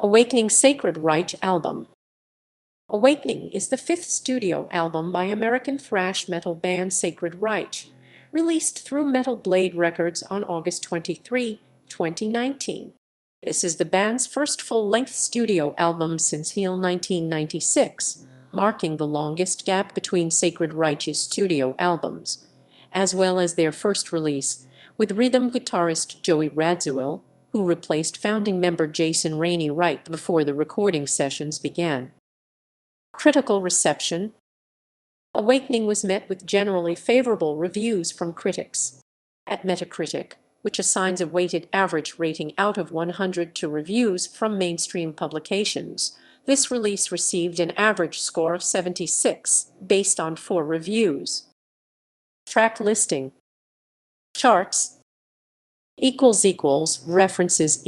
Awakening Sacred Reich album. Awakening is the fifth studio album by American thrash metal band Sacred Reich, released through Metal Blade Records on August 23, 2019. This is the band's first full-length studio album since Heal 1996, marking the longest gap between Sacred Reich's studio albums, as well as their first release, with rhythm guitarist Joey Radziwill, who replaced founding member Jason Rainey right before the recording sessions began. Critical reception. Awakening was met with generally favorable reviews from critics. At Metacritic, which assigns a weighted average rating out of 100 to reviews from mainstream publications, this release received an average score of 76, based on 4 reviews. Track listing. Charts. References